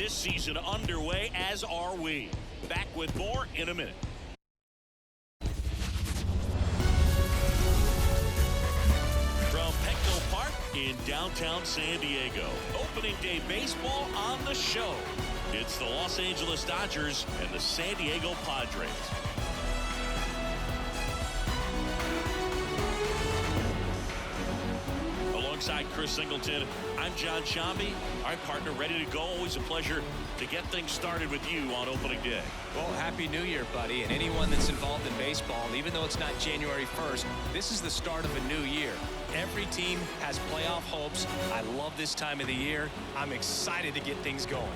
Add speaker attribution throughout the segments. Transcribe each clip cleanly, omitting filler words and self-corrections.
Speaker 1: this season underway, as are we. Back with more in a minute. From Petco Park in downtown San Diego, opening day baseball on the show. It's the Los Angeles Dodgers and the San Diego Padres. Alongside Chris Singleton, I'm John Shambi. Our partner ready to go. Always a pleasure to get things started with you on opening day.
Speaker 2: Well, Happy New Year, buddy. And anyone that's involved in baseball, even though it's not January 1st, this is the start of a new year. Every team has playoff hopes. I love this time of the year. I'm excited to get things going.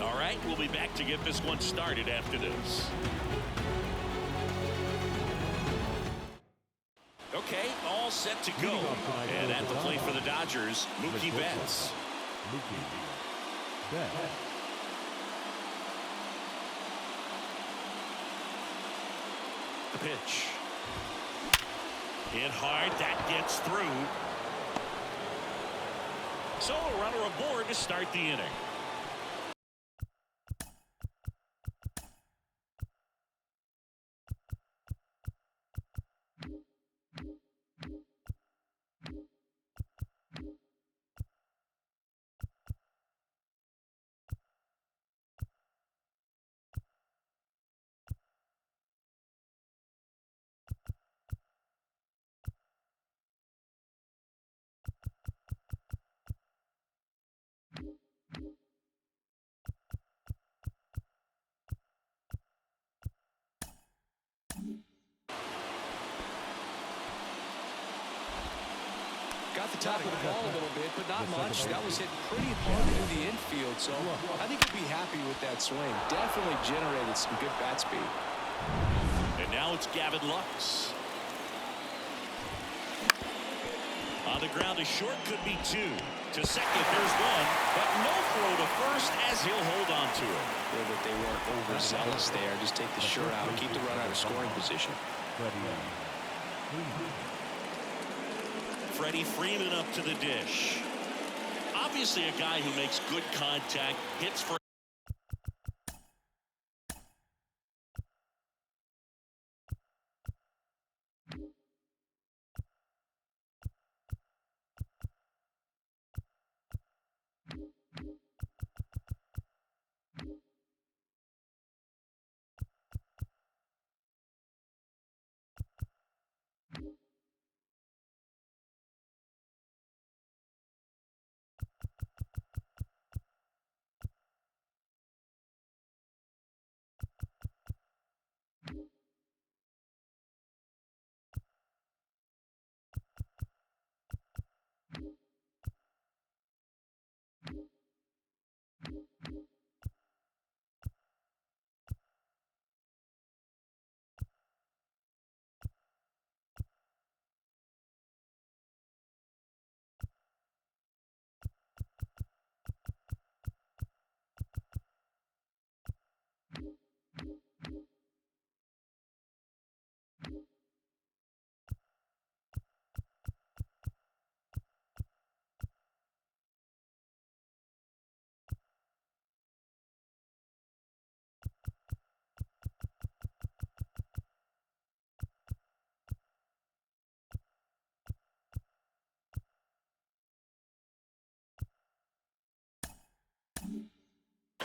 Speaker 1: All right, we'll be back to get this one started after this. Okay, all set to go. And at the plate for the Dodgers, Mookie Betts. The pitch. Hit hard, that gets through. So a runner aboard to start the inning.
Speaker 2: Got the top of the ball a little bit, but not much. That was hit pretty hard into the infield, so I think he'll be happy with that swing. Definitely generated some good bat speed.
Speaker 1: And now it's Gavin Lux. On the ground, a short could be two. To second, there's one, but no throw to first as he'll hold on to it.
Speaker 2: Good that they weren't overzealous there. Just take the shirt out and keep the runner out of scoring position.
Speaker 1: Freddie Freeman up to the dish. Obviously a guy who makes good contact, hits for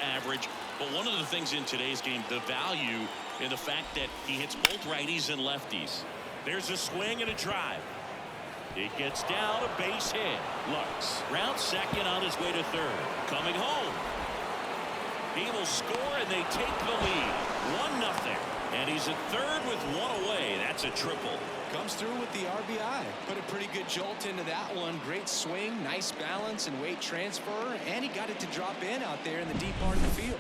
Speaker 1: average. But one of the things in today's game, the value in the fact that he hits both righties and lefties. There's a swing and a drive. It gets down, a base hit. Lux round second on his way to third. Coming home. He will score and they take the lead. 1-0. And he's at third with one away. That's a triple.
Speaker 2: Comes through with the RBI. Put a pretty good jolt into that one. Great swing, nice balance and weight transfer. And he got it to drop in out there in the deep part of the field.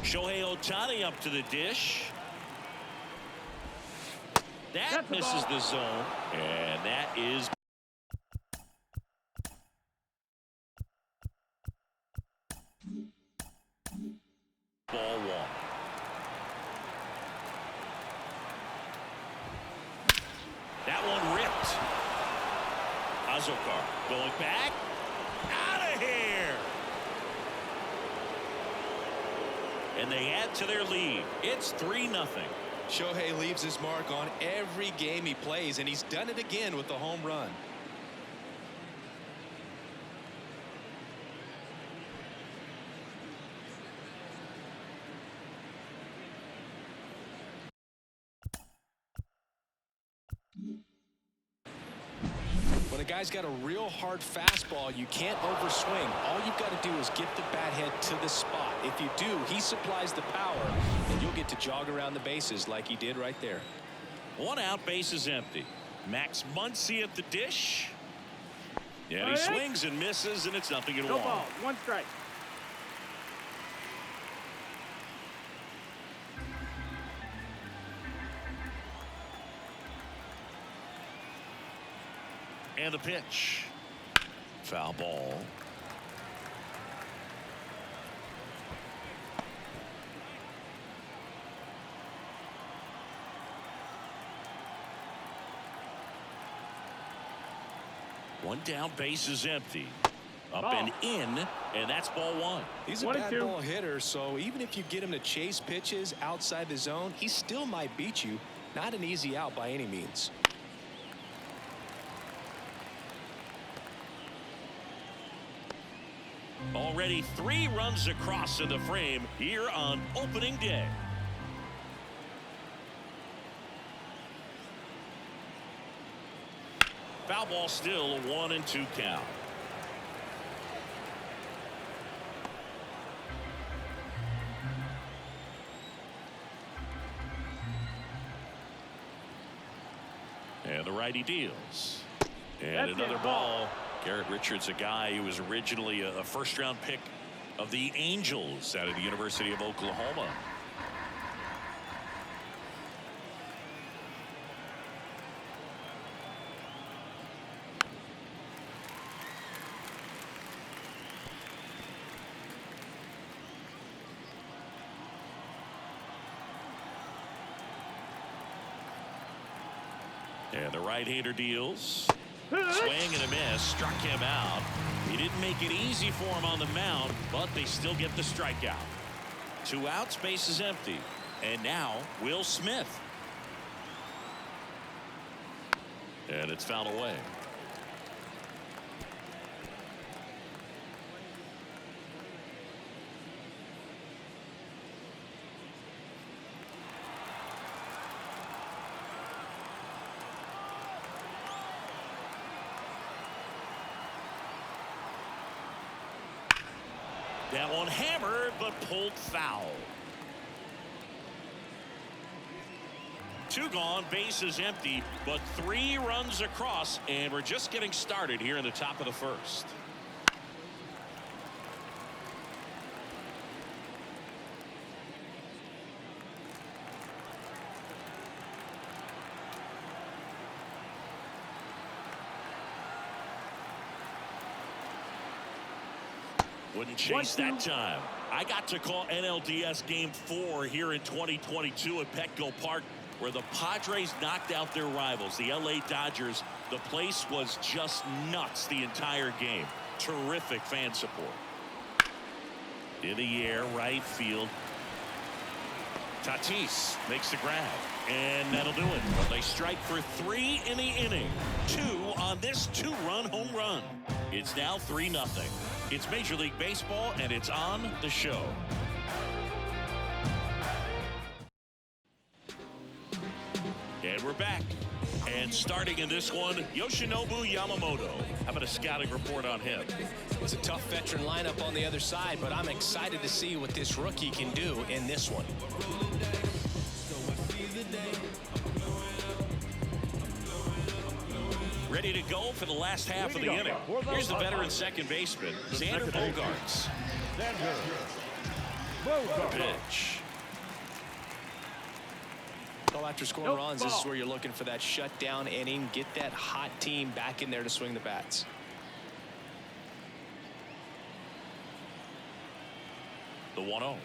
Speaker 1: Shohei Ohtani up to the dish. That misses the zone, and that is Azokar going back. Out of here. And they add to their lead. It's 3-0.
Speaker 2: Shohei leaves his mark on every game he plays, and he's done it again with the home run. When a guy's got a real hard fastball, you can't overswing. All you've got to do is get the bat head to the spot. If you do, he supplies the power, and you'll get to jog around the bases like he did right there.
Speaker 1: 1 out, base is empty. Max Muncy at the dish. Yeah, he swings and misses, and it's 0-1.
Speaker 3: No ball, 1 strike.
Speaker 1: And the pitch. Foul ball. One down, base is empty. Up and in, and that's ball 1.
Speaker 2: He's a bad ball hitter, so even if you get him to chase pitches outside the zone, he still might beat you. Not an easy out by any means.
Speaker 1: Already 3 runs across in the frame here on opening day. Foul ball, still a 1-2 count. And the righty deals. And another ball. Garrett Richards, a guy who was originally a first-round pick of the Angels out of the University of Oklahoma. And the right-hander deals. Swing and a miss, struck him out. He didn't make it easy for him on the mound, but they still get the strikeout. 2 outs, base is empty. And now Will Smith. And it's fouled away. That one hammered, but pulled foul. 2 gone, base is empty, but 3 runs across, and we're just getting started here in the top of the first. Wouldn't chase that time. I got to call NLDS Game 4 here in 2022 at Petco Park, where the Padres knocked out their rivals, the LA Dodgers. The place was just nuts the entire game. Terrific fan support. In the air, right field. Tatis makes the grab, and that'll do it. They strike for 3 in the inning. 2 on this 2-run home run. It's now 3-0. It's Major League Baseball, and it's on the show. And we're back. And starting in this one, Yoshinobu Yamamoto. How about a scouting report on him?
Speaker 2: It's a tough veteran lineup on the other side, but I'm excited to see what this rookie can do in this one.
Speaker 1: Ready to go for the last half of the inning. Here's the veteran second baseman, Xander Bogaerts. Pitch.
Speaker 2: Well, after scoring runs, this is where you're looking for that shutdown inning. Get that hot team back in there to swing the bats.
Speaker 1: The 1-0.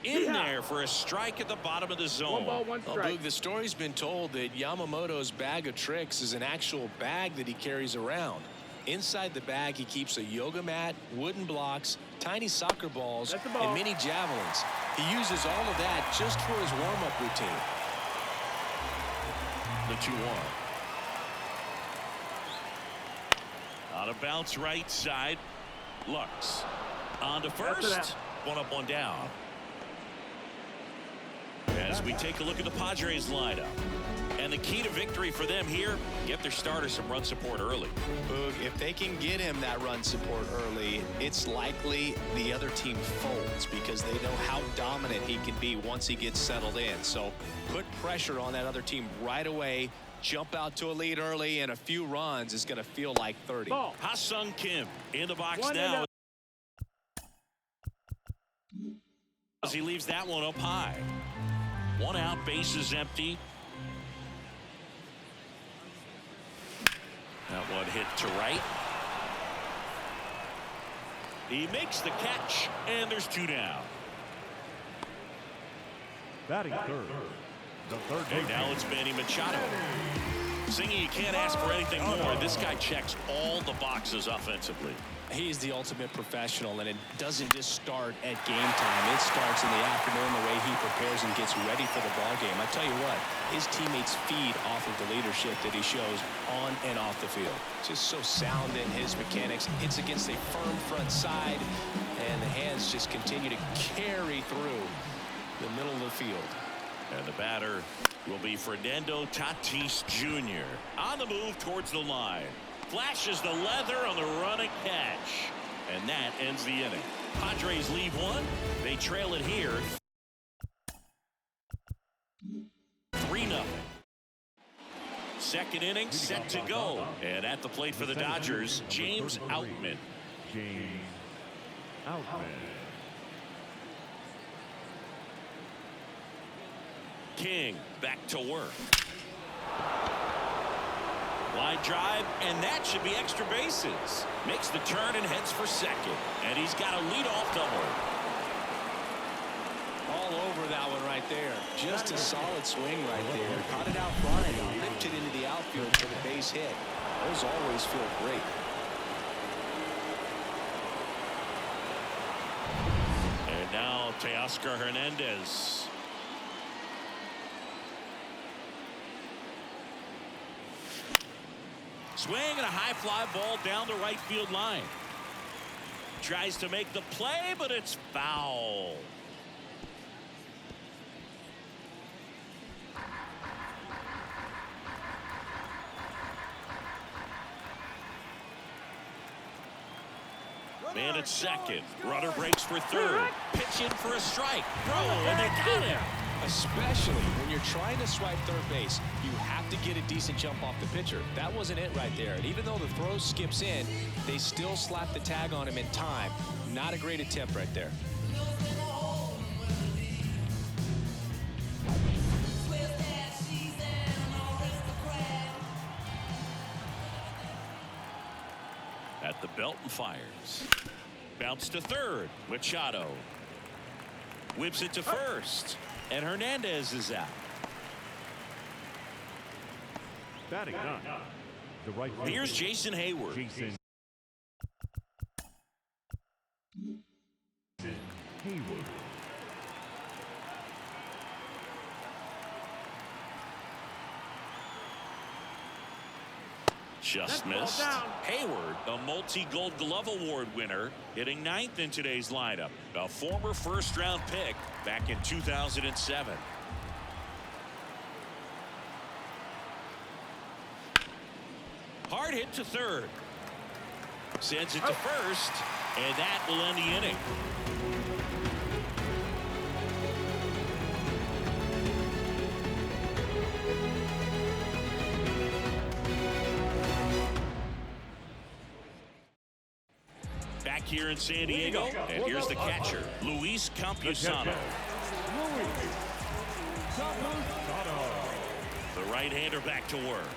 Speaker 1: in there for a strike at the bottom of the zone.
Speaker 3: 1 ball, 1
Speaker 2: Well,
Speaker 3: strike.
Speaker 2: Boog, the story's been told that Yamamoto's bag of tricks is an actual bag that he carries around. Inside the bag, he keeps a yoga mat, wooden blocks, tiny soccer balls,
Speaker 3: That's the ball.
Speaker 2: and mini javelins. He uses all of that just for his warm-up routine.
Speaker 1: The 2-1. On a bounce right side. Lux on to first. 1 up, 1 down. As we take a look at the Padres lineup. And the key to victory for them here, get their starter some run support early.
Speaker 2: Boog, if they can get him that run support early, it's likely the other team folds because they know how dominant he can be once he gets settled in. So put pressure on that other team right away. Jump out to a lead early, and a few runs is going to feel like 30.
Speaker 3: Ball.
Speaker 1: Ha-Sung Kim in the box
Speaker 3: 1
Speaker 1: now.
Speaker 3: and
Speaker 1: As he leaves that one up high. 1 out, bases empty. That one hit to right. He makes the catch, and there's 2 down.
Speaker 4: Batting third. The third
Speaker 1: And now it's Manny Machado. Singing, you can't ask for anything more. This guy checks all the boxes offensively.
Speaker 2: He's the ultimate professional, and it doesn't just start at game time. It starts in the afternoon, the way he prepares and gets ready for the ball game. I tell you what, his teammates feed off of the leadership that he shows on and off the field. Just so sound in his mechanics. Hits against a firm front side, and the hands just continue to carry through the middle of the field.
Speaker 1: And the batter will be Fernando Tatis Jr. on the move towards the line. Flashes the leather on the run and catch. And that ends the inning. Padres leave 1. They trail it here. 3-0. Second inning set to go. And at the plate for the Dodgers, James Outman.
Speaker 4: James Outman.
Speaker 1: King back to work. Line drive, and that should be extra bases. Makes the turn and heads for second. And he's got a leadoff double.
Speaker 2: All over that one right there. Just a solid swing right there. Caught it out front and limped it into the outfield for the base hit. Those always feel great.
Speaker 1: And now Teoscar Hernandez. Swing and a high fly ball down the right field line. Tries to make the play, but it's foul. Man at second. Runner breaks for third. Pitch in for a strike. Throw, and they got him.
Speaker 2: Especially when you're trying to swipe third base, you have to get a decent jump off the pitcher. That wasn't it right there. And even though the throw skips in, they still slap the tag on him in time. Not a great attempt right there.
Speaker 1: At the belt and fires. Bounce to third. Machado whips it to first. And Hernandez is out.
Speaker 4: Batting 9. The right fielder.
Speaker 1: Here's Jason Hayward.
Speaker 4: Jason Hayward.
Speaker 1: Just
Speaker 3: That ball
Speaker 1: missed.
Speaker 3: down.
Speaker 1: Hayward, a multi-Gold Glove Award winner, hitting 9th in today's lineup. A former first-round pick back in 2007. Hard hit to third. Sends it to first, and that will end the inning. Back here in San Diego, and here's the catcher, Luis Campusano. The right-hander back to work.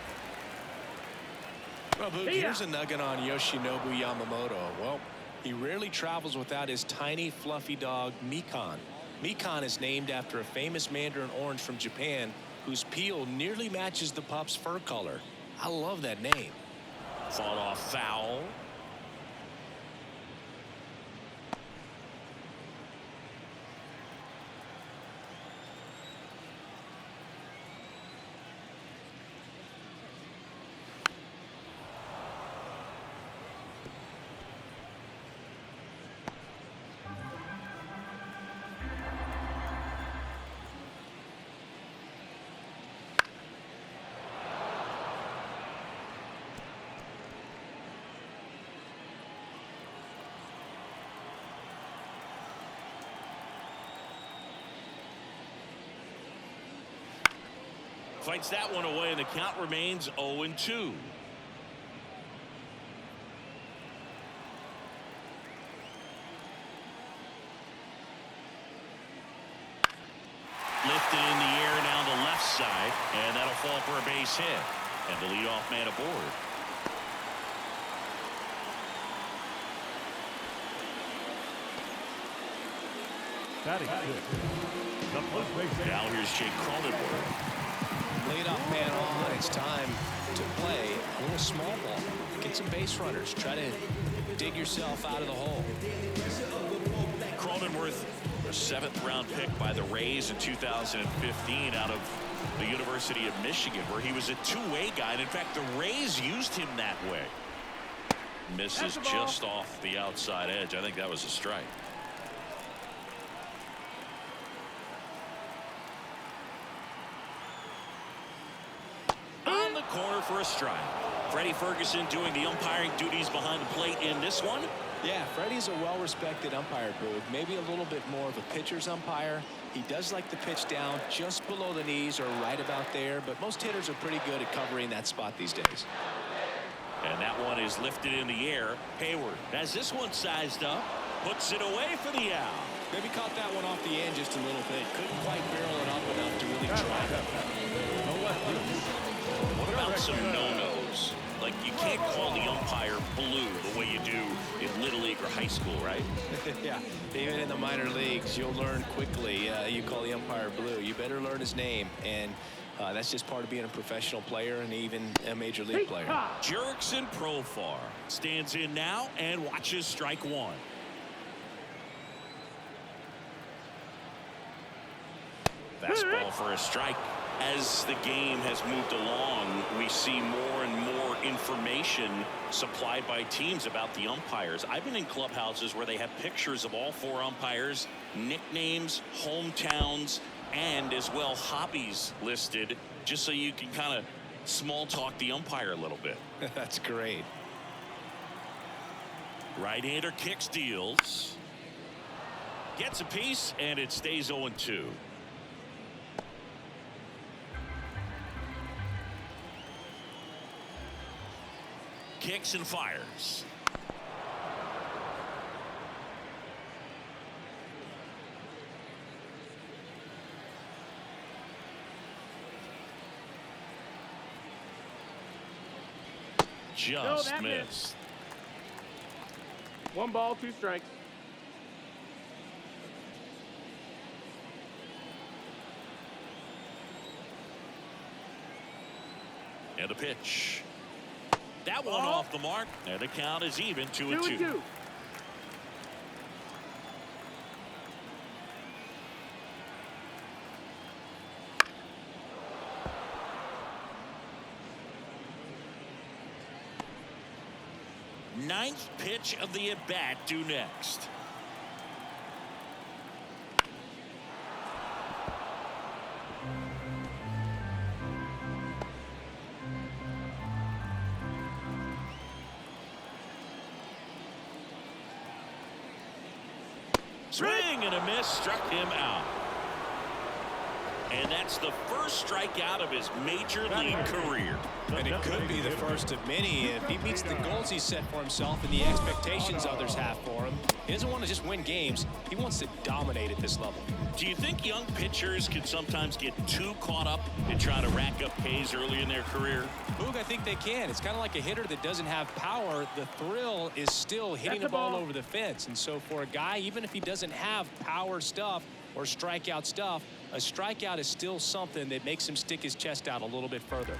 Speaker 2: Well, Boog, here's a nugget on Yoshinobu Yamamoto. Well, he rarely travels without his tiny, fluffy dog, Mikan. Mikan is named after a famous mandarin orange from Japan whose peel nearly matches the pup's fur color. I love that name.
Speaker 1: Fought off foul. Fights that one away, and the count remains 0-2. Lifted in the air down the left side, and that'll fall for a base hit. And the leadoff man aboard.
Speaker 4: Batting fifth. The first base.
Speaker 1: Now here's Jake Cronenworth.
Speaker 2: Leadoff man on. It's time to play a little small ball. Get some base runners. Try to dig yourself out of the hole.
Speaker 1: Cronenworth, a 7th-round pick by the Rays in 2015 out of the University of Michigan, where he was a two-way guy. And in fact, the Rays used him that way. Misses just off the outside edge. I think that was a strike. On the corner for a strike. Freddie Ferguson doing the umpiring duties behind the plate in this one.
Speaker 2: Yeah, Freddie's a well-respected umpire, Boog. Maybe a little bit more of a pitcher's umpire. He does like the pitch down just below the knees or right about there, but most hitters are pretty good at covering that spot these days.
Speaker 1: And that one is lifted in the air. Hayward has this one sized up, puts it away for the out.
Speaker 2: Maybe caught that one off the end just a little bit. Couldn't quite barrel it up enough to really try it.
Speaker 1: What about some no-nos? Like, you can't call the umpire blue the way you do in Little League or high school, right?
Speaker 2: Yeah, even in the minor leagues, you'll learn quickly. You call the umpire blue. You better learn his name, and that's just part of being a professional player and even a major league player.
Speaker 1: Jurickson Profar stands in now and watches strike one. Fastball for a strike. As the game has moved along, we see more and more information supplied by teams about the umpires. I've been in clubhouses where they have pictures of all 4 umpires, nicknames, hometowns, and as well hobbies listed, just so you can kind of small talk the umpire a little bit.
Speaker 2: That's great.
Speaker 1: Right-hander kicks, deals, gets a piece, and it stays 0-2. Kicks and fires. Just missed.
Speaker 3: 1 ball, 2 strikes.
Speaker 1: And a pitch. That one off the mark, and the count is even 2-2. Ninth pitch of the at-bat due next. Swing and a miss, struck him out. And that's the first strikeout of his major league career.
Speaker 2: And it could be the first of many if he meets the goals he set for himself and the expectations others have for him. He doesn't want to just win games. He wants to dominate at this level.
Speaker 1: Do you think young pitchers can sometimes get too caught up in trying to rack up Ks early in their career?
Speaker 2: Boog, I think they can. It's kind of like a hitter that doesn't have power. The thrill is still hitting the ball over the fence. And so for a guy, even if he doesn't have power stuff, or strikeout stuff, a strikeout is still something that makes him stick his chest out a little bit further.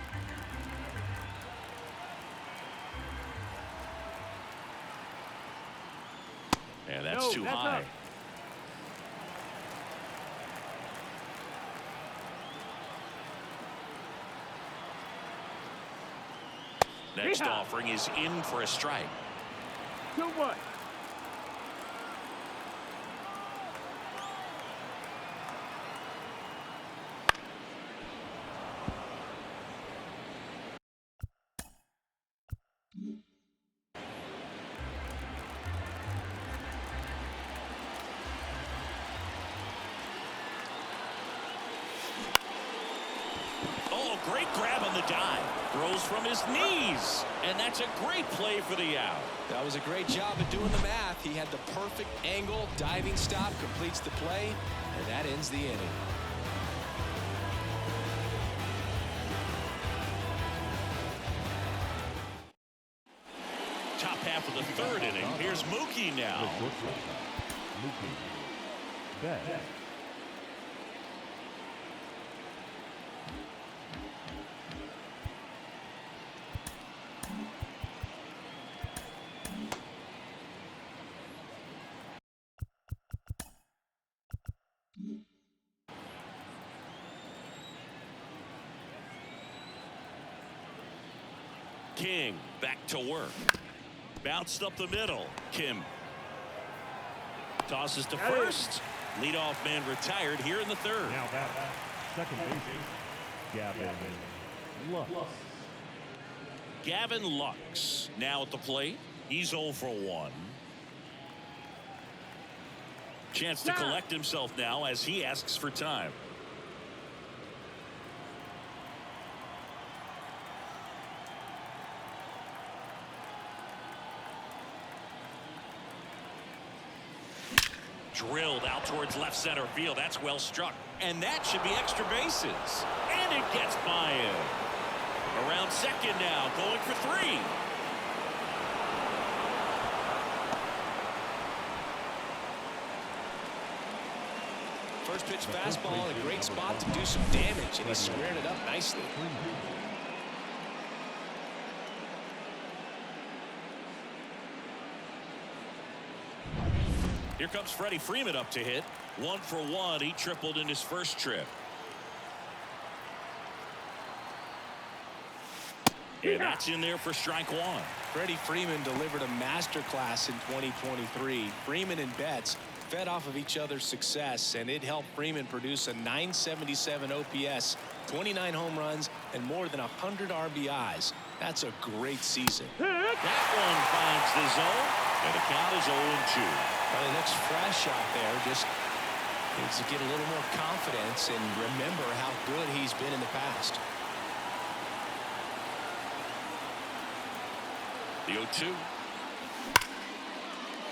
Speaker 1: And that's too high.
Speaker 4: Up.
Speaker 1: Next offering is in for a strike.
Speaker 4: 2-1.
Speaker 1: Oh, great grab on the dive. Throws from his knees. And that's a great play for the out.
Speaker 2: That was a great job of doing the math. He had the perfect angle. Diving stop completes the play, and that ends the inning.
Speaker 1: Top half of the third inning. Here's Mookie now.
Speaker 4: Mookie. Bet.
Speaker 1: King back to work. Bounced up the middle. Kim tosses to first. Leadoff man retired here in the third.
Speaker 4: Now back. Second baseman. Gavin Lux.
Speaker 1: Gavin Lux now at the plate. He's 0 for 1. Chance to collect himself now as he asks for time. Drilled out towards left center field. That's well struck. And that should be extra bases. And it gets by him. Around second now, going for 3.
Speaker 2: First pitch fastball in a great spot to do some damage, and he squared it up nicely.
Speaker 1: Here comes Freddie Freeman up to hit. 1 for 1. He tripled in his first trip. And that's in there for strike 1.
Speaker 2: Freddie Freeman delivered a masterclass in 2023. Freeman and Betts fed off of each other's success, and it helped Freeman produce a .977 OPS, 29 home runs, and more than 100 RBIs. That's a great season.
Speaker 1: That one finds the zone, and the count is 0-2.
Speaker 2: Well, he looks fresh out there. Just needs to get a little more confidence and remember how good he's been in the past.
Speaker 1: The 0-2.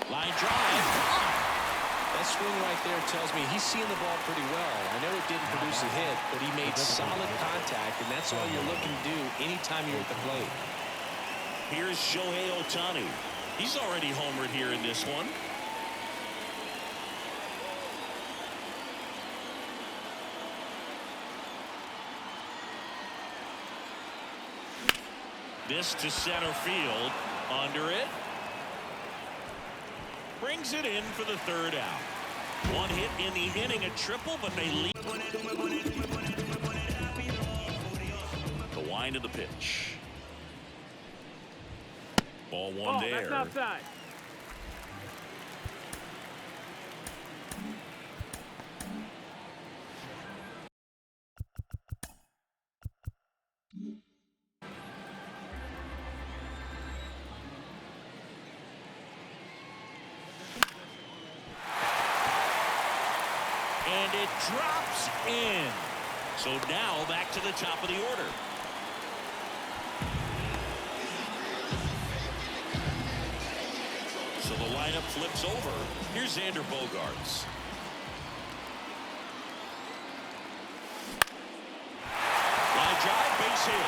Speaker 1: Line drive.
Speaker 2: That swing right there tells me he's seeing the ball pretty well. I know it didn't produce a hit, but he made solid contact, and that's all you're looking to do anytime you're at the plate.
Speaker 1: Here's Shohei Ohtani. He's already homered here in this one. This to center field. Under it. Brings it in for the third out. One hit in the inning, a triple, but they lead. The wind of the pitch. Ball one there.
Speaker 4: That's outside.
Speaker 1: And it drops in. So now back to the top of the order. So the lineup flips over. Here's Xander Bogaerts. Line drive, base hit.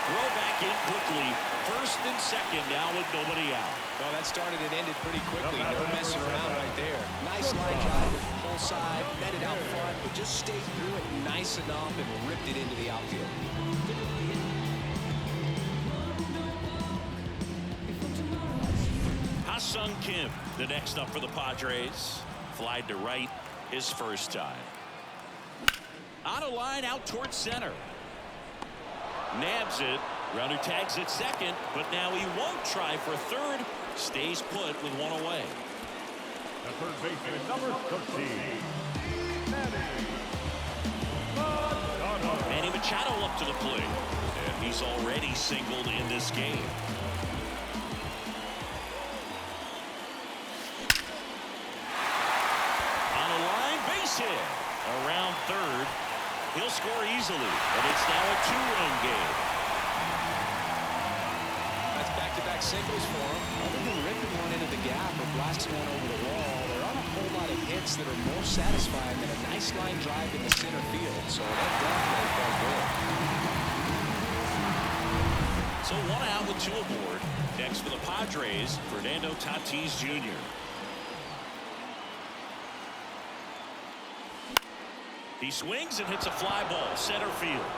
Speaker 1: Throw back in quickly. First and second now with nobody out.
Speaker 2: Well, that started and ended pretty quickly. No messing around right there. Nice line drive, full side, met it out front, but just stayed through it nice enough and ripped it into the outfield.
Speaker 1: Ha-Sung Kim, the next up for the Padres. Flied to right his first time. On a line out towards center. Nabs it. Runner tags at second, but now he won't try for third. Stays put with one away.
Speaker 4: The third baseman, number 13.
Speaker 1: Manny Machado up to the plate. And he's already singled in this game. On a line, base hit. Around third. He'll score easily, but it's now a two-run game.
Speaker 2: That's back-to-back singles for him. Other than ripping one into the gap or blasting one over the wall, there aren't a whole lot of hits that are more satisfying than a nice line drive in the center field. So that definitely felt good.
Speaker 1: So one out with two aboard. Next for the Padres, Fernando Tatis Jr. He swings and hits a fly ball center field.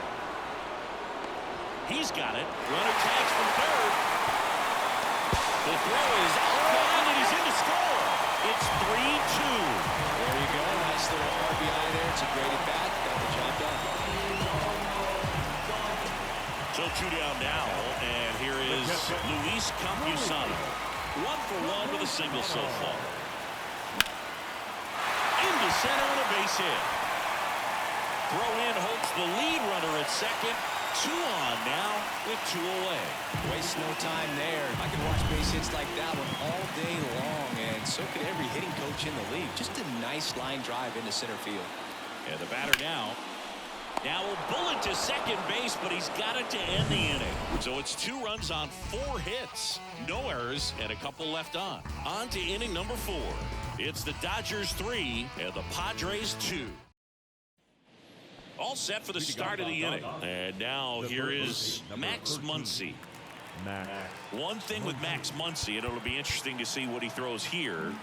Speaker 1: He's got it. Runner tags from third. The throw is offline and he's in to score. It's 3-2.
Speaker 2: There you go. Nice little RBI there. It's a great at bat. Got the job done.
Speaker 1: So two down now, and here is Luis Campusano. 1-for-1 with a single so far. Into center and a base hit. Throw in hopes the lead runner at second. 2 on now with 2 away.
Speaker 2: Waste no time there. I could watch base hits like that one all day long, and so could every hitting coach in the league. Just a nice line drive into center field.
Speaker 1: And the batter now a bullet to second base, but he's got it to end the inning. So it's 2 runs on 4 hits. No errors and a couple left on. On to inning number 4. It's the Dodgers 3 and the Padres 2. All set for the start of the inning. And now here is Max Muncy. One thing with Max Muncy, and it'll be interesting to see what he throws here.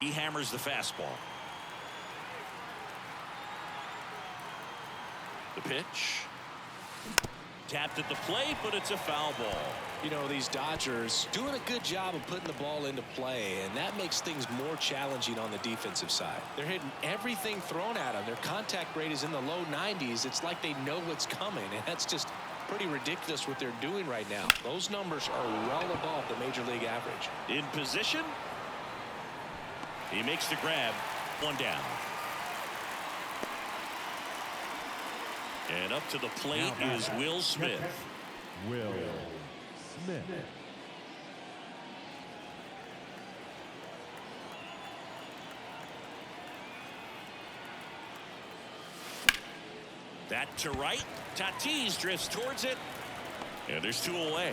Speaker 1: He hammers the fastball. The pitch. Tapped at the plate, but it's a foul ball.
Speaker 2: You know, these Dodgers doing a good job of putting the ball into play, and that makes things more challenging on the defensive side. They're hitting everything thrown at them. Their contact rate is in the low 90s. It's like they know what's coming, and that's just pretty ridiculous what they're doing right now. Those numbers are well above the major league average.
Speaker 1: In position. He makes the grab. 1 down. And up to the plate is Will Smith.
Speaker 4: Will Smith.
Speaker 1: That to right. Tatis drifts towards it. And there's 2 away.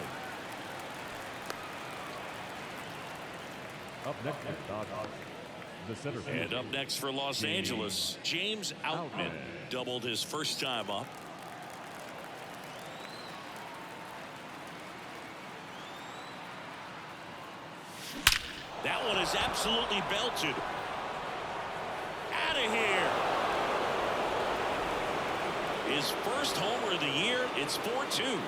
Speaker 4: Up next, the center field.
Speaker 1: And up next for Los Angeles, James Outman doubled his first time up. That one is absolutely belted. Out of here. His first homer of the year. It's 4-2.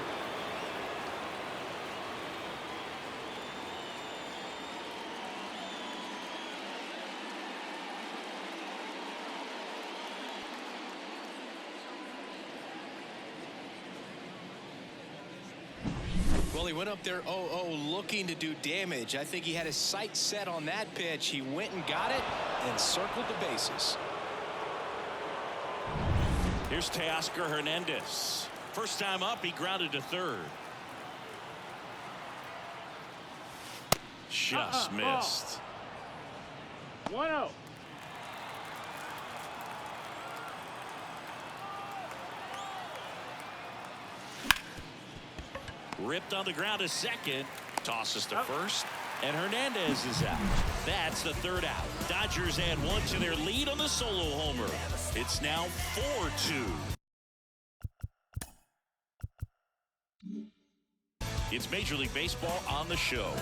Speaker 2: Well, he went up there 0-0 looking to do damage. I think he had his sights set on that pitch. He went and got it and circled the bases.
Speaker 1: Here's Teoscar Hernandez. First time up, he grounded to third. Just missed.
Speaker 3: 1-0.
Speaker 1: Ripped on the ground to second. Tosses to first. And Hernandez is out. That's the third out. Dodgers add one to their lead on the solo homer. It's now 4-2. It's Major League Baseball on the show.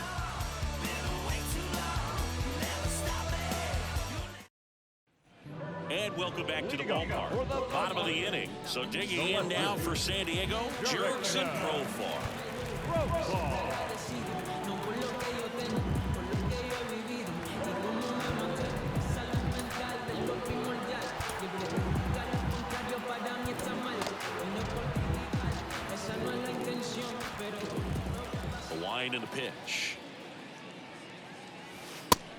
Speaker 1: And welcome back to the ballpark. Bottom of the inning. So digging in now for San Diego, Jurickson Profar. The wind and the pitch.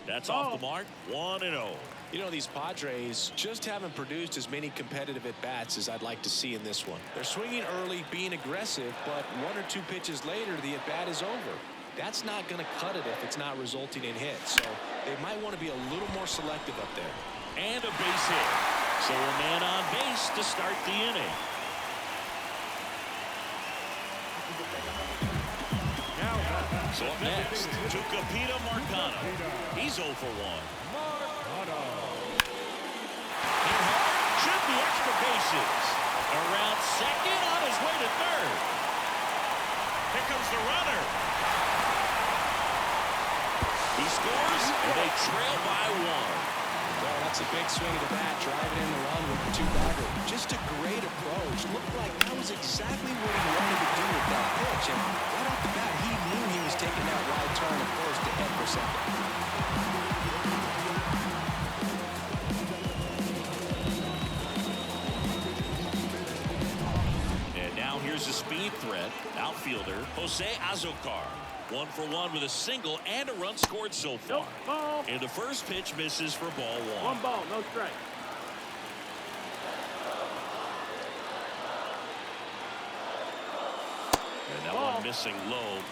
Speaker 1: That's off the mark. 1-0.
Speaker 2: You know, these Padres just haven't produced as many competitive at-bats as I'd like to see in this one. They're swinging early, being aggressive, but one or two pitches later, the at-bat is over. That's not going to cut it if it's not resulting in hits. So they might want to be a little more selective up there.
Speaker 1: And a base hit. So a man on base to start the inning. So up next, Tucupita Marcano. He's 0 for 1. Should be extra bases. Around second, on his way to third. Here comes the runner. He scores, and they trail by 1.
Speaker 2: Well, that's a big swing of the bat, driving in the run with the two-bagger. Just a great approach. Looked like that was exactly what he wanted to do with that pitch. And right off the bat, he knew he was taking that wide turn at first to head for second.
Speaker 1: And now here's a speed threat. Outfielder Jose Azocar. 1 for 1 with a single and a run scored so far.
Speaker 3: Ball.
Speaker 1: And the first pitch misses for ball 1.
Speaker 3: 1 ball, no strike.
Speaker 1: And that one missing low.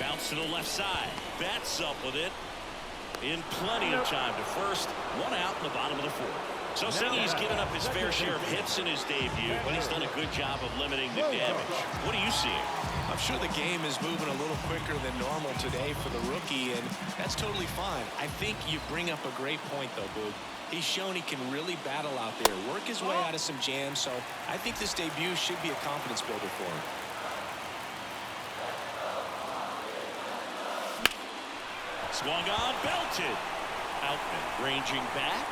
Speaker 1: Bounce to the left side. Bats up with it. In plenty of time to first. 1 out in the bottom of the 4th. So Singy's given up his fair share of hits in his debut, but he's done a good job of limiting the damage. What are you seeing?
Speaker 2: I'm sure the game is moving a little quicker than normal today for the rookie, and that's totally fine. I think you bring up a great point, though, Boog. He's shown he can really battle out there, work his way out of some jams, so I think this debut should be a confidence builder for him.
Speaker 1: Swung on, belted. Outman ranging back.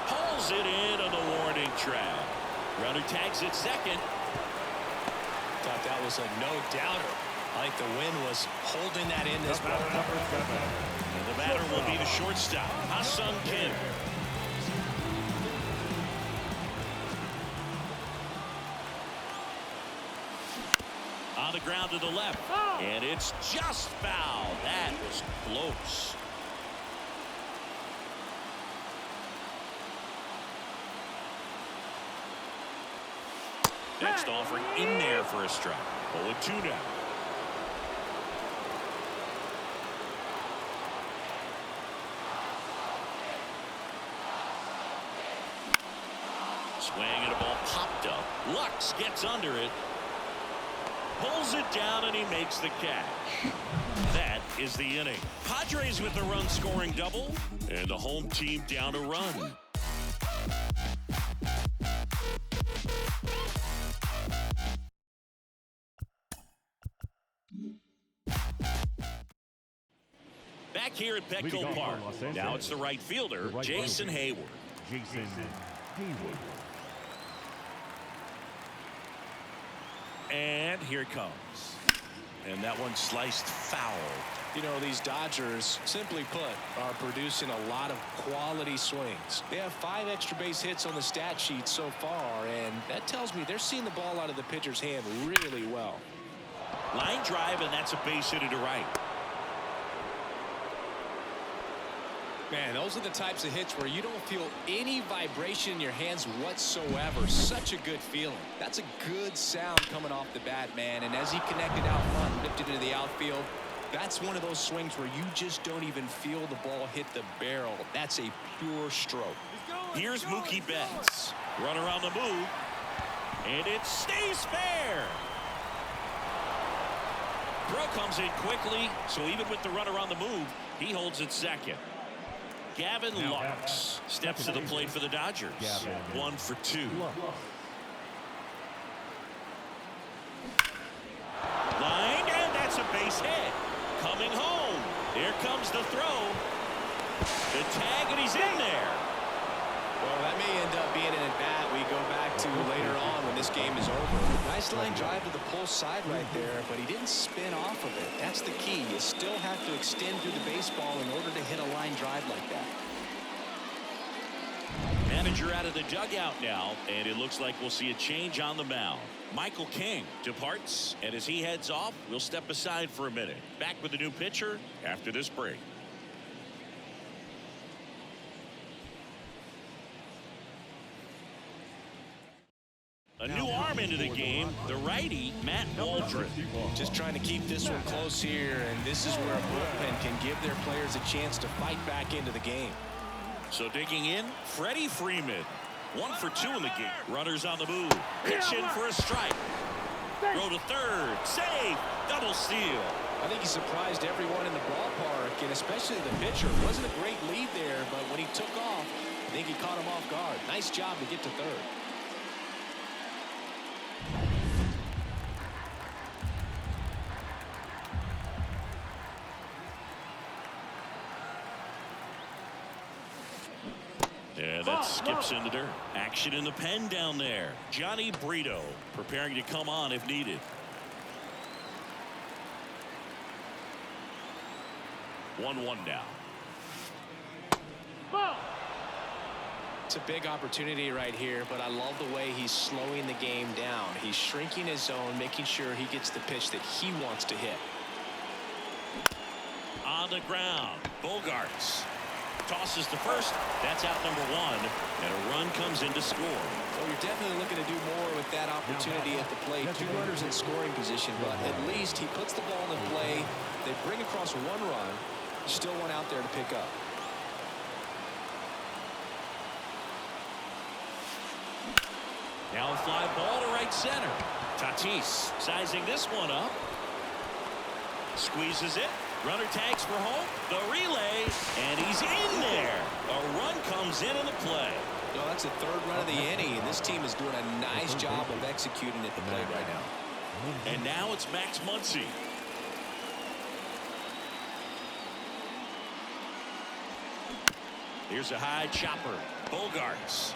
Speaker 1: Pulls it in on the warning track. Runner tags at second.
Speaker 2: Thought that was a no-doubter. I think the wind was holding that in this ball.
Speaker 1: And the batter will be the shortstop, Ha-Sung Kim. On the ground to the left. And it's just foul. That was close. Next offering in there for a strike. 0-2 now. Swing and a ball popped up. Lux gets under it. Pulls it down and he makes the catch. That is the inning. Padres with the run scoring double and the home team down a run. Back here at Petco Park. Now it's the right fielder, Jason Hayward.
Speaker 4: Jason Hayward.
Speaker 1: And here it comes. And that one sliced foul.
Speaker 2: You know, these Dodgers, simply put, are producing a lot of quality swings. They have 5 extra base hits on the stat sheet so far, and that tells me they're seeing the ball out of the pitcher's hand really well.
Speaker 1: Line drive, and that's a base hit to right.
Speaker 2: Man, those are the types of hits where you don't feel any vibration in your hands whatsoever. Such a good feeling. That's a good sound coming off the bat, man. And as he connected out front, lifted into the outfield, That's one of those swings where you just don't even feel the ball hit the barrel. That's a pure stroke.
Speaker 1: Here's Mookie Betts. Runner on the move. And it stays fair. Throw comes in quickly, so even with the runner on the move, he holds it second. Gavin Lux steps to the plate for the Dodgers. 1 for 2. Line, and that's a base hit. Coming home. Here comes the throw. The tag, and he's in there.
Speaker 2: Well, that may end up being an at-bat we go back to later on when this game is over. Nice line drive to the pull side right there, but he didn't spin off of it. That's the key. You still have to extend through the baseball in order to hit a line drive like that.
Speaker 1: Manager out of the dugout now, and it looks like we'll see a change on the mound. Michael King departs, and as he heads off, we'll step aside for a minute. Back with the new pitcher after this break. A new arm into the game, the righty, Matt Waldron.
Speaker 2: Just trying to keep this one close here, and this is where a bullpen can give their players a chance to fight back into the game.
Speaker 1: So digging in, Freddie Freeman. 1 for 2 in the game. Runners on the move. Pitch in for a strike. Throw to third. Save. Double steal.
Speaker 2: I think he surprised everyone in the ballpark, and especially the pitcher. It wasn't a great lead there, but when he took off, I think he caught him off guard. Nice job to get to third.
Speaker 1: Yeah, that skips in the dirt. Action in the pen down there. Johnny Brito preparing to come on if needed. 1-1 now.
Speaker 2: It's a big opportunity right here, but I love the way he's slowing the game down. He's shrinking his zone, making sure he gets the pitch that he wants to hit.
Speaker 1: On the ground, Bogarts tosses to first. That's out number 1, and a run comes in to score.
Speaker 2: Well, you're definitely looking to do more with that opportunity at the plate. 2 runners in scoring position, but at least he puts the ball in play. They bring across 1 run. Still one out there to pick up.
Speaker 1: Now a fly ball to right center. Tatis sizing this one up. Squeezes it. Runner tags for home. The relay, and he's in there. A run comes in the play.
Speaker 2: No, that's the 3rd run of the inning, and this team is doing a nice job of executing at the plate right now.
Speaker 1: And now it's Max Muncy. Here's a high chopper. Bogarts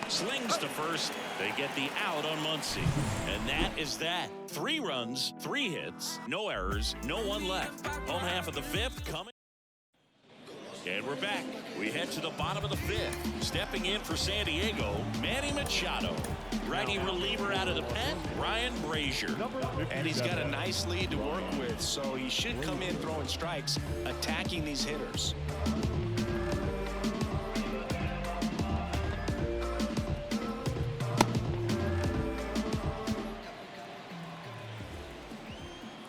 Speaker 1: slings to first. They get the out on Muncy. And that is that. 3 runs, 3 hits, no errors, no one left. Home half of the 5th coming. And we're back. We head to the bottom of the 5th. Stepping in for San Diego, Manny Machado. Righty reliever out of the pen, Ryan Brazier.
Speaker 2: And he's got a nice lead to work with, so he should come in throwing strikes, attacking these hitters.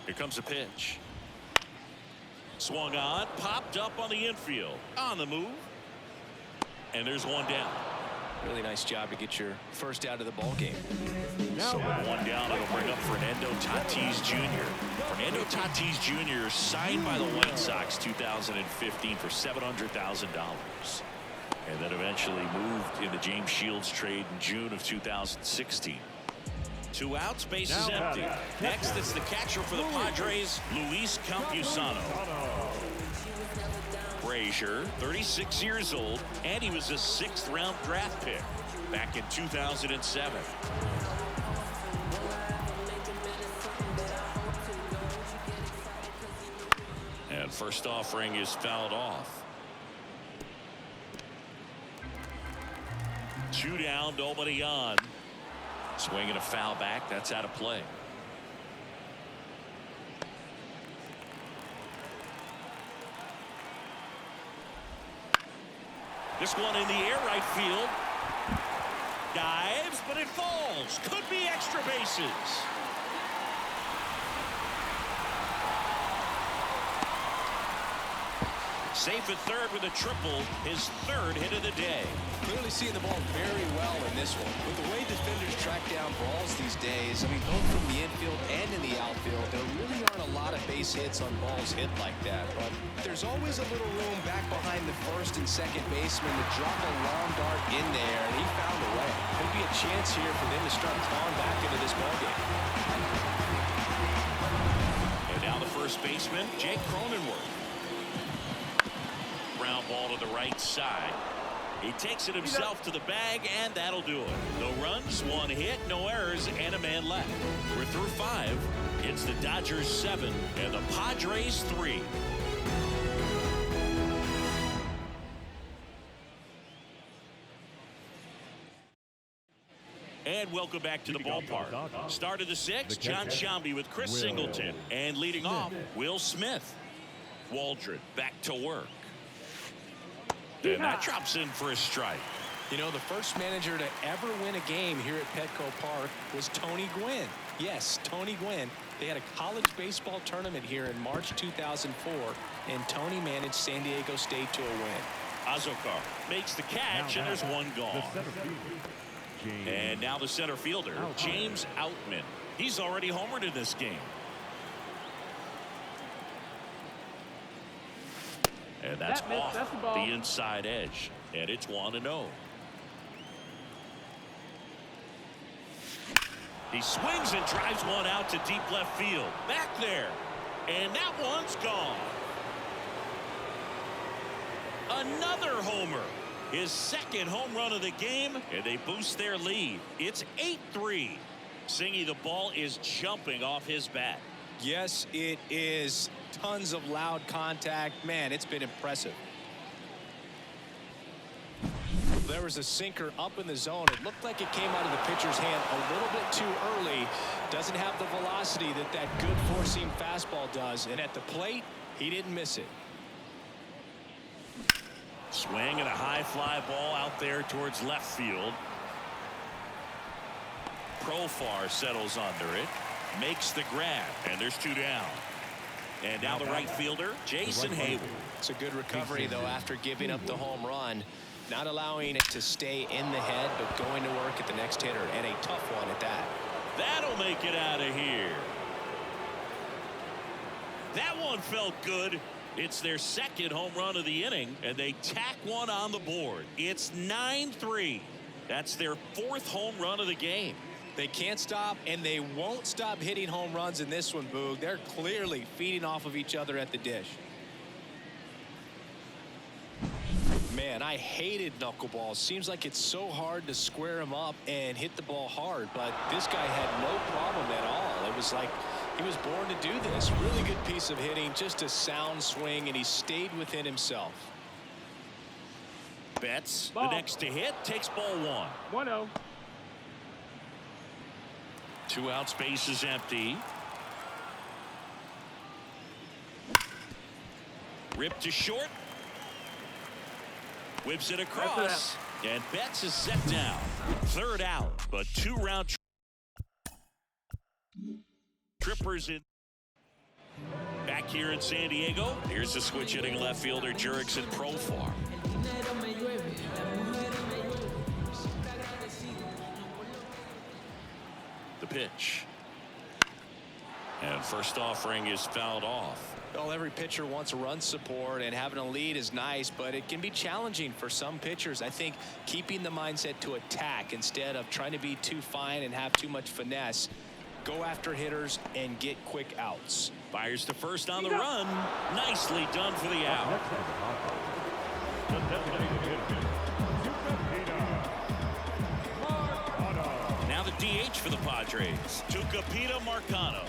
Speaker 1: Here comes a pitch. Swung on, popped up on the infield. On the move. And there's one down.
Speaker 2: Really nice job to get your first out of the ball game.
Speaker 1: So with 1 down, it'll bring up Fernando Tatis Jr. Fernando Tatis Jr. signed by the White Sox 2015 for $700,000. And then eventually moved in the James Shields trade in June of 2016. 2 outs, bases empty. Next, it's the catcher for the Padres, Luis Campusano. Brazier, 36 years old, and he was a 6th round draft pick back in 2007. And first offering is fouled off. 2 down, nobody on. Swinging a foul back. That's out of play. This one in the air, right field. Dives, but it falls. Could be extra bases. Safe at third with a triple, his third hit of the day.
Speaker 2: Clearly seeing the ball very well in this one. With the way defenders track down balls these days, I mean, both from the infield and in the outfield, there really aren't a lot of base hits on balls hit like that. But there's always a little room back behind the first and second baseman to drop a long dart in there, and he found a way. Could be a chance here for them to start clawing back into this ballgame.
Speaker 1: And now the first baseman, Jake Cronenworth. Ground ball to the right side. He takes it himself to the bag, and that'll do it. No runs, one hit, no errors, and a man left. We're through 5. It's the Dodgers 7 and the Padres 3. And welcome back to the ballpark. Start of the 6th, John Sciambi with Chris Singleton. And leading off, Will Smith. Waldron back to work. And that drops in for a strike.
Speaker 2: You know, the first manager to ever win a game here at Petco Park was Tony Gwynn. Yes, Tony Gwynn. They had a college baseball tournament here in March 2004, and Tony managed San Diego State to a win.
Speaker 1: Azokar makes the catch, and there's one gone. And now the center fielder, James Outman. He's already homered in this game. And that's off the inside edge. And it's 1-0. He swings and drives one out to deep left field. Back there. And that one's gone. Another homer. His second home run of the game. And they boost their lead. It's 8-3. Singy, the ball is jumping off his bat.
Speaker 2: Yes, it is. Tons of loud contact. Man, it's been impressive. There was a sinker up in the zone. It looked like it came out of the pitcher's hand a little bit too early. Doesn't have the velocity that good four-seam fastball does. And at the plate, he didn't miss it.
Speaker 1: Swing and a high fly ball out there towards left field. Profar settles under it. Makes the grab, and there's 2 down. And now the right fielder, Jason Hayward.
Speaker 2: It's a good recovery, though, after giving up the home run. Not allowing it to stay in the head, but going to work at the next hitter, and a tough one at that.
Speaker 1: That'll make it out of here. That one felt good. It's their second home run of the inning, and they tack one on the board. It's 9-3. That's their 4th home run of the game.
Speaker 2: They can't stop, and they won't stop hitting home runs in this one, Boog. They're clearly feeding off of each other at the dish. Man, I hated knuckleballs. Seems like it's so hard to square him up and hit the ball hard, but this guy had no problem at all. It was like he was born to do this. Really good piece of hitting, just a sound swing, and he stayed within himself.
Speaker 1: Betts, the next to hit, takes ball 1.
Speaker 3: 1-0.
Speaker 1: 2 out, space is empty. Ripped to short. Whips it across. And Betts is set down. 3rd out, but 2 round trippers in. Back here in San Diego, here's the switch hitting left fielder Jurickson Profar. The pitch. And first offering is fouled off.
Speaker 2: Well, every pitcher wants run support, and having a lead is nice, but it can be challenging for some pitchers. I think keeping the mindset to attack instead of trying to be too fine and have too much finesse. Go after hitters and get quick outs.
Speaker 1: Fires to first on the run. Nicely done for the out. Now the DH for the Padres, Tucupita Marcano.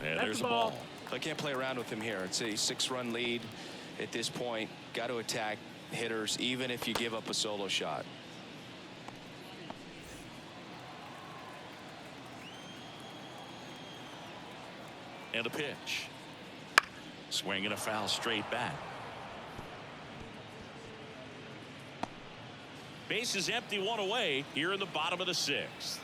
Speaker 1: And there's a ball.
Speaker 2: I can't play around with him here. It's a 6-run lead at this point. Got to attack hitters even if you give up a solo shot.
Speaker 1: And a pitch. Swing and a foul straight back. Base is empty, one away here in the bottom of the sixth.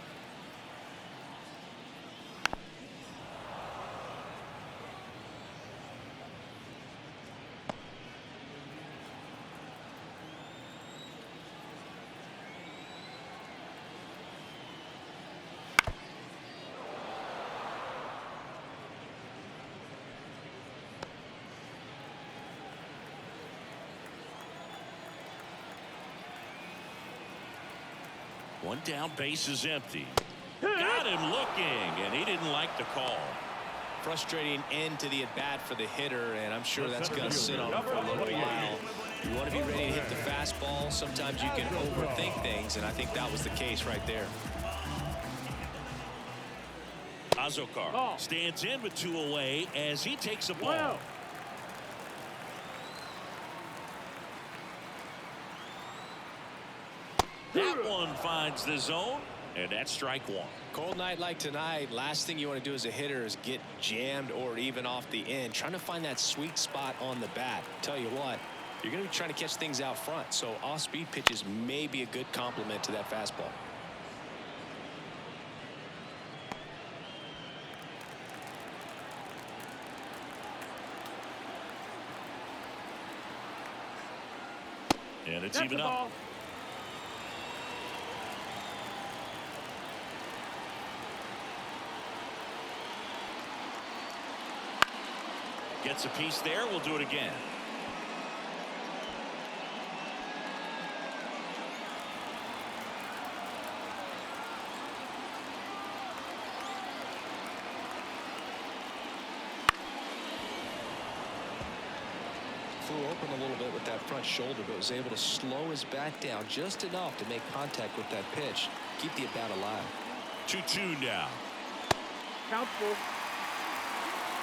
Speaker 1: One down, base is empty. Got him looking, and he didn't like the call.
Speaker 2: Frustrating end to the at-bat for the hitter, and I'm sure that's going to sit on him for a little while. You want to be ready to hit the fastball. Sometimes you can overthink things, and I think that was the case right there.
Speaker 1: Azokar stands in with 2 away as he takes a ball. That one finds the zone, and that's strike one.
Speaker 2: Cold night like tonight, last thing you want to do as a hitter is get jammed or even off the end. Trying to find that sweet spot on the bat. Tell you what, you're going to be trying to catch things out front, so off-speed pitches may be a good complement to that fastball.
Speaker 1: And it's even up. Gets a piece there. We'll do it again.
Speaker 2: Flew open a little bit with that front shoulder, but was able to slow his bat down just enough to make contact with that pitch. Keep the at-bat alive.
Speaker 1: 2-2 now.
Speaker 3: Count full.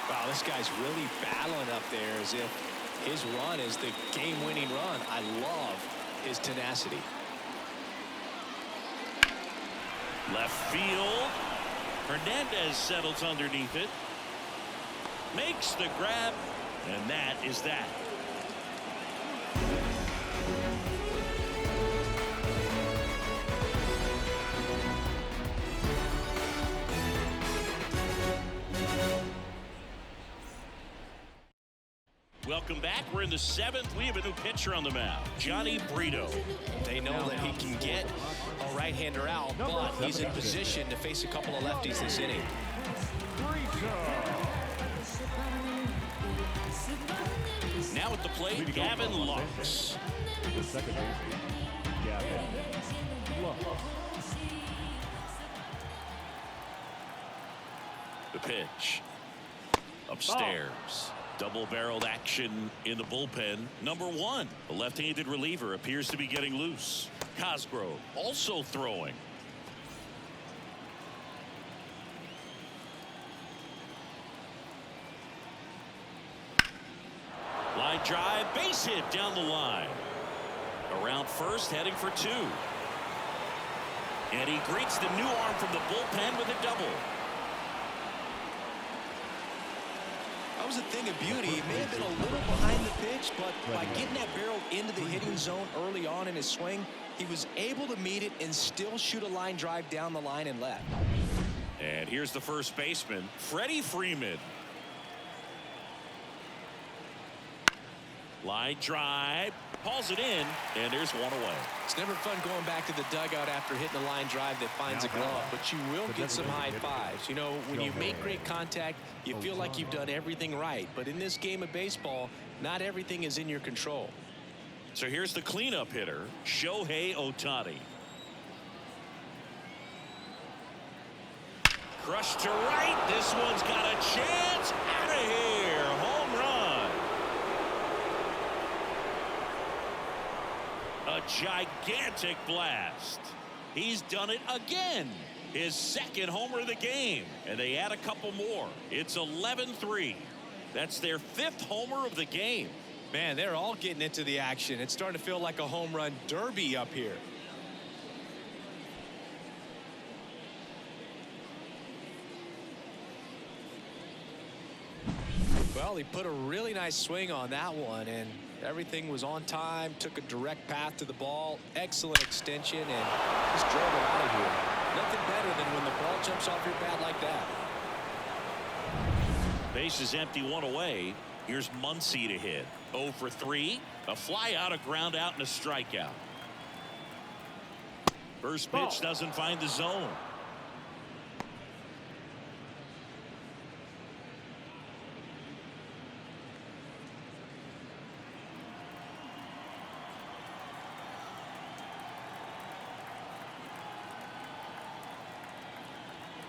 Speaker 2: Wow, this guy's really battling up there as if his run is the game-winning run. I love his tenacity.
Speaker 1: Left field. Hernandez settles underneath it. Makes the grab, and that is that. Welcome back. We're in the 7th. We have a new pitcher on the mound, Johnny Brito.
Speaker 2: They know that he can get a right-hander out, but he's in position to face a couple of lefties this inning.
Speaker 1: Now at the plate, Gavin Lux.
Speaker 4: The second baseman, Gavin Lux.
Speaker 1: The pitch. Upstairs. Double-barreled action in the bullpen. Number 1, the left-handed reliever appears to be getting loose. Cosgrove also throwing. Line drive, base hit down the line. Around first, heading for 2. And he greets the new arm from the bullpen with a double.
Speaker 2: That was a thing of beauty. He may have been a little behind the pitch, but by getting that barrel into the hitting zone early on in his swing, he was able to meet it and still shoot a line drive down the line and left.
Speaker 1: And here's the first baseman, Freddie Freeman. Line drive, hauls it in, and there's one away.
Speaker 2: It's never fun going back to the dugout after hitting a line drive that finds a glove, but you will get some high fives. You know, when you make great contact, you feel like you've done everything right. But in this game of baseball, not everything is in your control.
Speaker 1: So here's the cleanup hitter, Shohei Ohtani. Crushed to right. This one's got a chance. Out of here. Home run. A gigantic blast. He's done it again. His second homer of the game. And they add a couple more. It's 11-3. That's their 5th homer of the game.
Speaker 2: Man, they're all getting into the action. It's starting to feel like a home run derby up here. Well, he put a really nice swing on that one, and Everything was on time, took a direct path to the ball, excellent extension, and just drove it out of here. Nothing better than when the ball jumps off your bat like that.
Speaker 1: Base is empty, one away. Here's Muncy to hit. 0 for 3. A fly out, a ground out, and a strikeout. First pitch doesn't find the zone.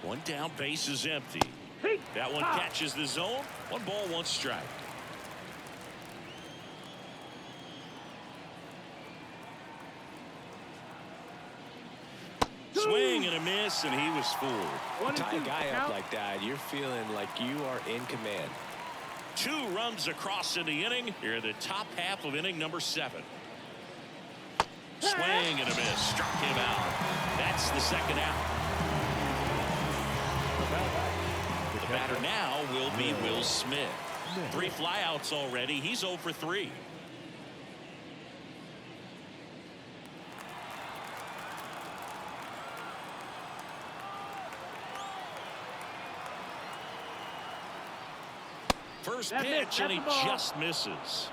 Speaker 1: One down, base is empty. That one catches the zone. 1 ball, 1 strike. Swing and a miss, and he was fooled.
Speaker 2: Tie a guy up like that, you're feeling like you are in command.
Speaker 1: 2 runs across in the inning. Here in the top half of inning number 7. Swing and a miss. Struck him out. That's the second out. The batter now will be Will Smith. 3 flyouts already. He's 0 for 3. First pitch, and he just misses.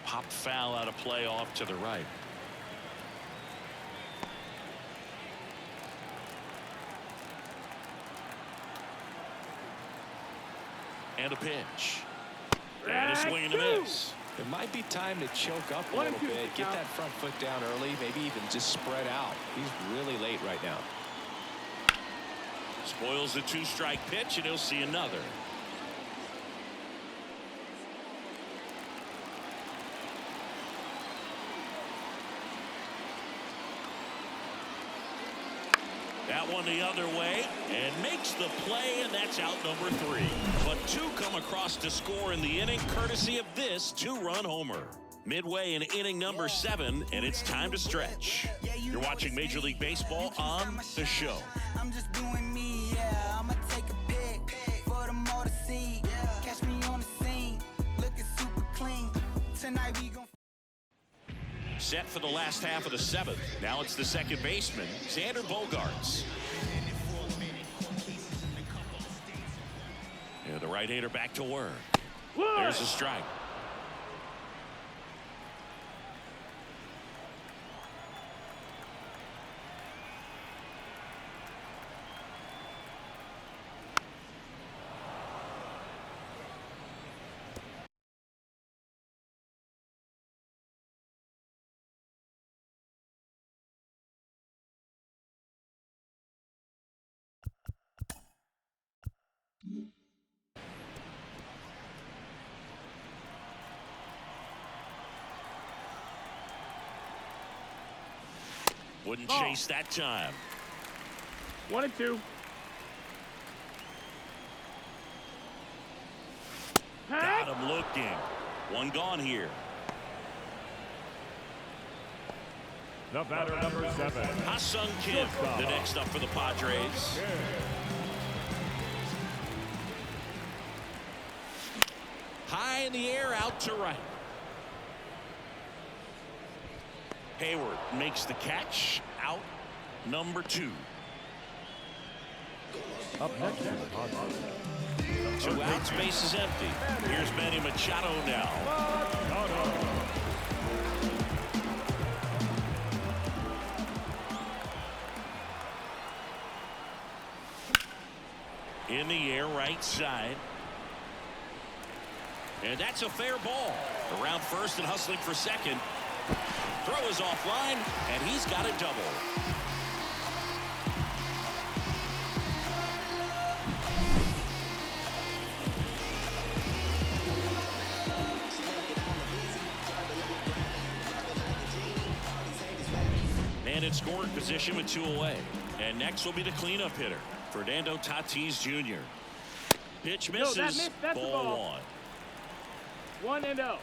Speaker 1: Pop foul out of play off to the right. And a pitch. And a swing and a miss.
Speaker 2: It might be time to choke up a little bit, get that front foot down early, maybe even just spread out. He's really late right now.
Speaker 1: Spoils the 2-strike pitch, and he'll see another. That one the other way and makes the play, and that's out number 3. But 2 come across to score in the inning courtesy of this 2-run homer. Midway in inning number 7, and it's time to stretch. You're watching Major League Baseball on The Show.
Speaker 5: I'm just doing me, yeah. I'ma take a pic for them all to see. Catch me on the scene, looking super clean. Tonight we gon'
Speaker 1: Set for the last half of the 7th. Now it's the second baseman, Xander Bogaerts. Yeah, the right-hander back to work. There's a strike. Wouldn't chase that time.
Speaker 3: 1-2.
Speaker 1: Got him looking. 1 gone here.
Speaker 4: The batter, number 7.
Speaker 1: Ha-Sung Kim, the next up for the Padres. High in the air, out to right. Hayward makes the catch. Out number 2.
Speaker 4: Up next,
Speaker 1: 2 outs, base is empty. Here's Manny Machado now. In the air, right side. And that's a fair ball. Around first and hustling for second. Throw is offline, and he's got a double. And in scoring position with 2 away. And next will be the cleanup hitter, Fernando Tatis Jr. Pitch misses.
Speaker 3: That's
Speaker 1: ball 1.
Speaker 3: 1-0.